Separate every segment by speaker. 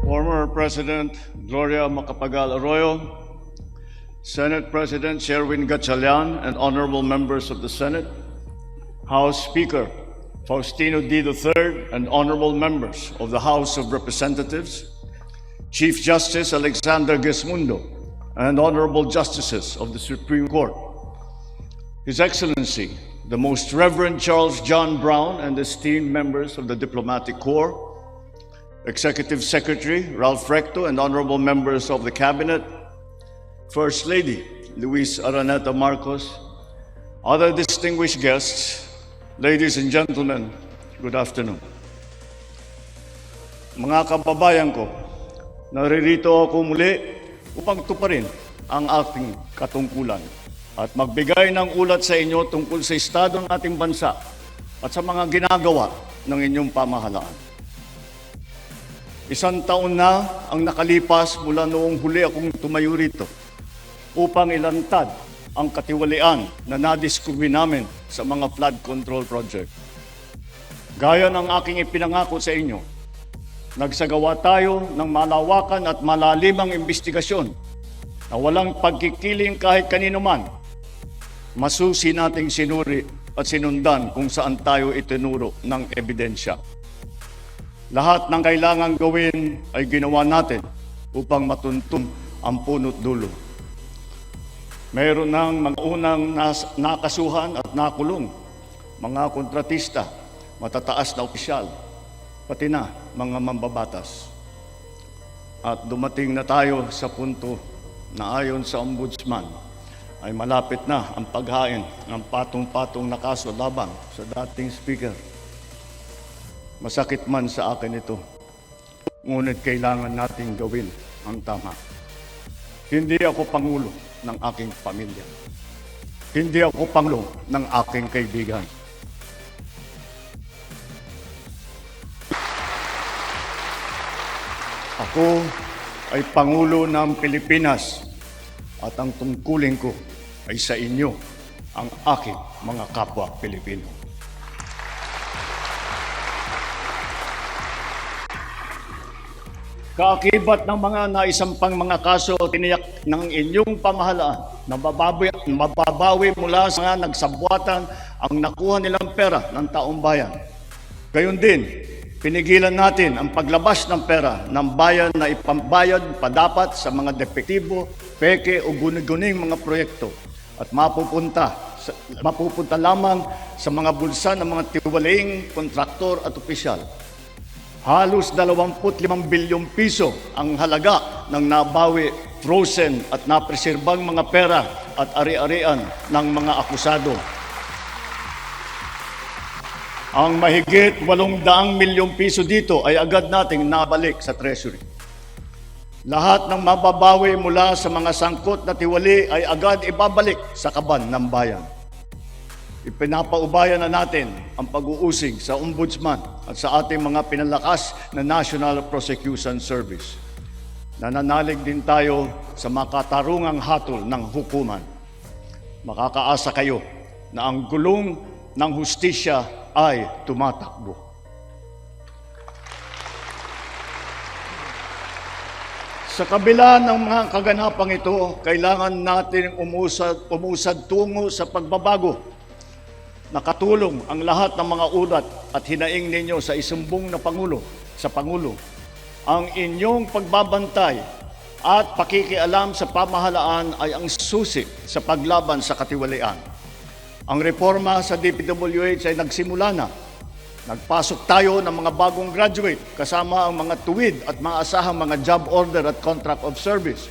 Speaker 1: Former President Gloria Macapagal Arroyo, Senate President Sherwin Gatchalian, and honorable members of the Senate, House Speaker Faustino D. III, and honorable members of the House of Representatives, Chief Justice Alexander Gesmundo, and honorable justices of the Supreme Court, His Excellency, the Most Reverend Charles John Brown, and esteemed members of the Diplomatic Corps, Executive Secretary Ralph Recto, and honorable members of the Cabinet, First Lady Luis Araneta Marcos, other distinguished guests, ladies and gentlemen, good afternoon. Mga kababayan ko, naririto ako muli upang tuparin ang ating katungkulan at magbigay ng ulat sa inyo tungkol sa estado ng ating bansa at sa mga ginagawa ng inyong pamahalaan. Isang taon na ang nakalipas mula noong huli akong tumayo rito upang ilantad ang katiwalian na nadiskubre namin sa mga flood control project. Gaya ng aking ipinangako sa inyo, nagsagawa tayo ng malawakan at malalimang investigasyon na walang pagkikiling kahit kanino man. Masusi nating sinuri at sinundan kung saan tayo itinuro ng ebidensya. Lahat ng kailangang gawin ay ginawa natin upang matuntun ang punot dulo. Mayroon ng mga unang nakasuhan at nakulong, mga kontratista, matataas na opisyal, pati na mga mambabatas. At dumating na tayo sa punto na ayon sa Ombudsman ay malapit na ang paghain ng patong-patong na kaso laban sa dating Speaker. Masakit man sa akin ito, ngunit kailangan nating gawin ang tama. Hindi ako pangulo ng aking pamilya. Hindi ako pangulo ng aking kaibigan. Ako ay Pangulo ng Pilipinas at ang tungkulin ko ay sa inyo, ang aking mga kapwa Pilipino. Kaakibat ng mga naisampang mga kaso tiniyak ng inyong pamahalaan na mababawi mula sa mga nagsabwatan ang nakuha nilang pera ng taong bayan. Gayon din, pinigilan natin ang paglabas ng pera ng bayan na ipambayad padapat sa mga depektibo, peke o guni-guning mga proyekto at mapupunta lamang sa mga bulsa ng mga tiwaling kontraktor at opisyal. Halos 25 bilyong piso ang halaga ng nabawi, frozen at napreserbang mga pera at ari-arian ng mga akusado. Ang mahigit 800 milyong piso dito ay agad nating nabalik sa Treasury. Lahat ng mababawi mula sa mga sangkot na tiwali ay agad ibabalik sa kaban ng bayan. Ipinapaubaya na natin ang pag-uusig sa Ombudsman at sa ating mga pinalakas na National Prosecution Service. Nananalig din tayo sa makatarungang hatol ng hukuman. Makakaasa kayo na ang gulong ng hustisya ay tumatakbo. Sa kabila ng mga kaganapang ito, kailangan natin umusad tungo sa pagbabago. Nakatulong ang lahat ng mga ulat at hinaing ninyo sa isumbong na Pangulo, Ang inyong pagbabantay at pakikialam sa pamahalaan ay ang susi sa paglaban sa katiwalian. Ang reforma sa DPWH ay nagsimula na. Nagpasok tayo ng mga bagong graduate kasama ang mga tuwid at maasahang mga job order at contract of service.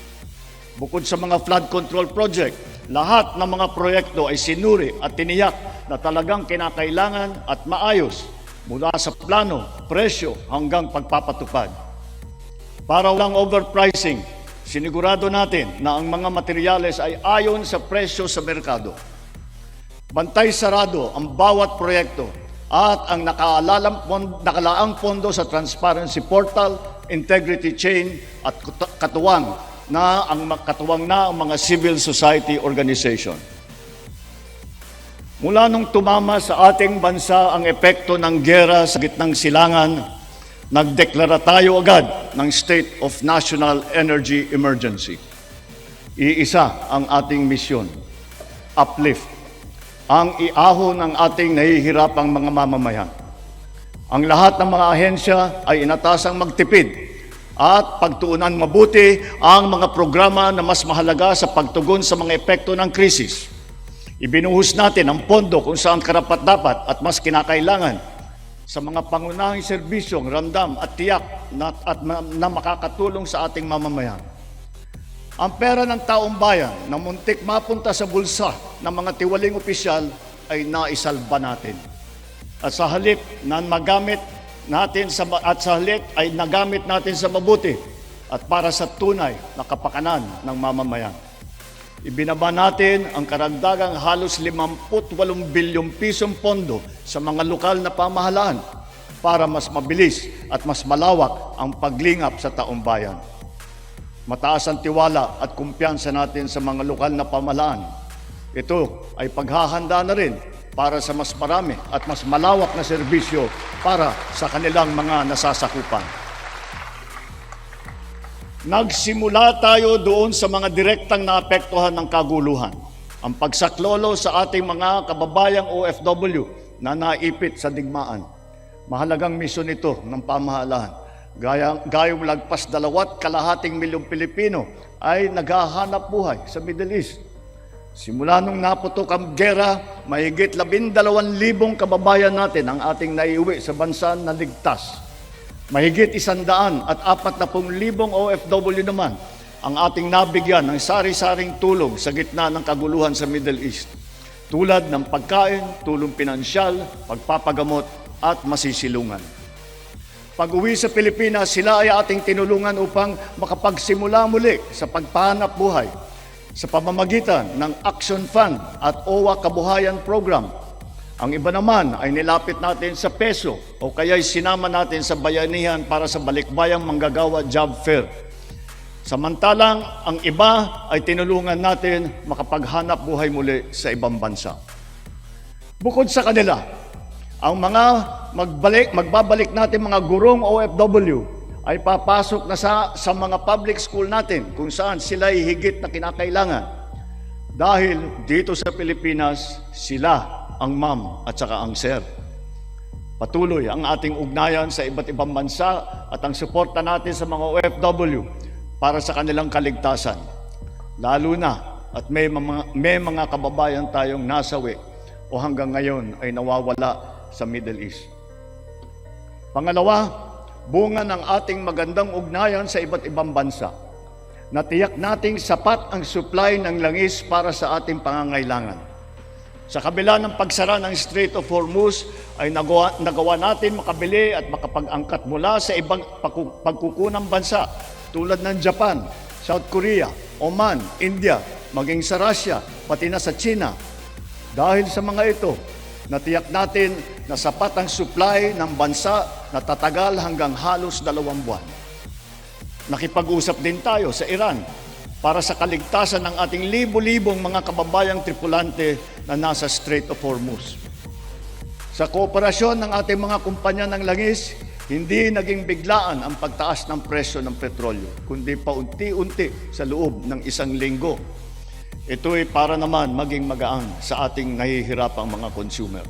Speaker 1: Bukod sa mga flood control project, lahat ng mga proyekto ay sinuri at tiniyak na talagang kinakailangan at maayos mula sa plano, presyo hanggang pagpapatupad. Para walang overpricing, sinigurado natin na ang mga materyales ay ayon sa presyo sa merkado. Bantay sarado ang bawat proyekto at ang nakalaang pondo sa transparency portal, integrity chain at katuwang na ang mga civil society organization. Mula nung tumama sa ating bansa ang epekto ng giyera sa gitnang silangan, Nagdeklara tayo agad ng State of National Energy Emergency. Iisa ang ating misyon, uplift, ang iahon ng ating nahihirapang mga mamamayan. Ang lahat ng mga ahensya ay inatasang magtipid at pagtuunan mabuti ang mga programa na mas mahalaga sa pagtugon sa mga epekto ng krisis. Ibinuhos natin ang pondo kung saan karapat-dapat at mas kinakailangan sa mga pangunahing serbisyong ramdam at tiyak na makakatulong sa ating mamamayan. Ang pera ng taong bayan na muntik mapunta sa bulsa ng mga tiwaling opisyal ay naisalba natin. At sa halip na nagamit natin ay nagamit natin sa mabuti at para sa tunay na kapakanan ng mamamayan. Ibinaba natin ang karagdagang halos 58 bilyong pisong pondo sa mga lokal na pamahalaan para mas mabilis at mas malawak ang paglingap sa taong bayan. Mataas ang tiwala at kumpiyansa natin sa mga lokal na pamahalaan. Ito ay paghahanda na rin para sa mas marami at mas malawak na serbisyo para sa kanilang mga nasasakupan. Nagsimula tayo doon sa mga direktang naapektuhan ng kaguluhan. Ang pagsaklolo sa ating mga kababayang OFW na naipit sa digmaan. Mahalagang misyon ito ng pamahalaan. Gayong lagpas 2.2 milyong Pilipino ay naghahanap buhay sa Middle East. Simula nung naputok ang gera, mahigit 12,000 kababayan natin ang ating naiuwi sa bansa na ligtas. Mahigit 140,000 OFW naman ang ating nabigyan ng sari-saring tulong sa gitna ng kaguluhan sa Middle East. Tulad ng pagkain, tulong pinansyal, pagpapagamot at masisilungan. Pag-uwi sa Pilipinas, sila ay ating tinulungan upang makapagsimula muli sa pagpahanap buhay sa pamamagitan ng Action Fund at OWA Kabuhayan Program. Ang iba naman ay nilapit natin sa peso o kaya'y sinama natin sa bayanihan para sa balikbayang manggagawa job fair. Samantalang ang iba ay tinulungan natin makapaghanap buhay muli sa ibang bansa. Bukod sa kanila, ang mga magbabalik natin mga gurong OFW ay papasok na sa mga public school natin kung saan sila ay higit na kinakailangan. Dahil dito sa Pilipinas, sila ang ma'am at saka ang sir. Patuloy ang ating ugnayan sa iba't ibang bansa at ang suporta natin sa mga OFW para sa kanilang kaligtasan. Lalo na at may mga kababayan tayong nasawi o hanggang ngayon ay nawawala sa Middle East. Pangalawa, bunga ng ating magandang ugnayan sa iba't ibang bansa. Natiyak nating sapat ang supply ng langis para sa ating pangangailangan. Sa kabila ng pagsara ng Strait of Hormuz, ay nagawa natin makabili at makapag-angkat mula sa ibang pagkukunang bansa tulad ng Japan, South Korea, Oman, India, maging sa Russia, pati na sa China. Dahil sa mga ito, natiyak natin na sapat ang supply ng bansa na tatagal hanggang halos 2 buwan. Nakipag-usap din tayo sa Iran para sa kaligtasan ng ating libo-libong mga kababayang tripulante na nasa Strait of Hormuz. Sa kooperasyon ng ating mga kumpanya ng langis, hindi naging biglaan ang pagtaas ng presyo ng petrolyo, kundi paunti-unti sa loob ng 1 linggo. Ito ay para naman maging magaan sa ating nahihirapang mga consumer.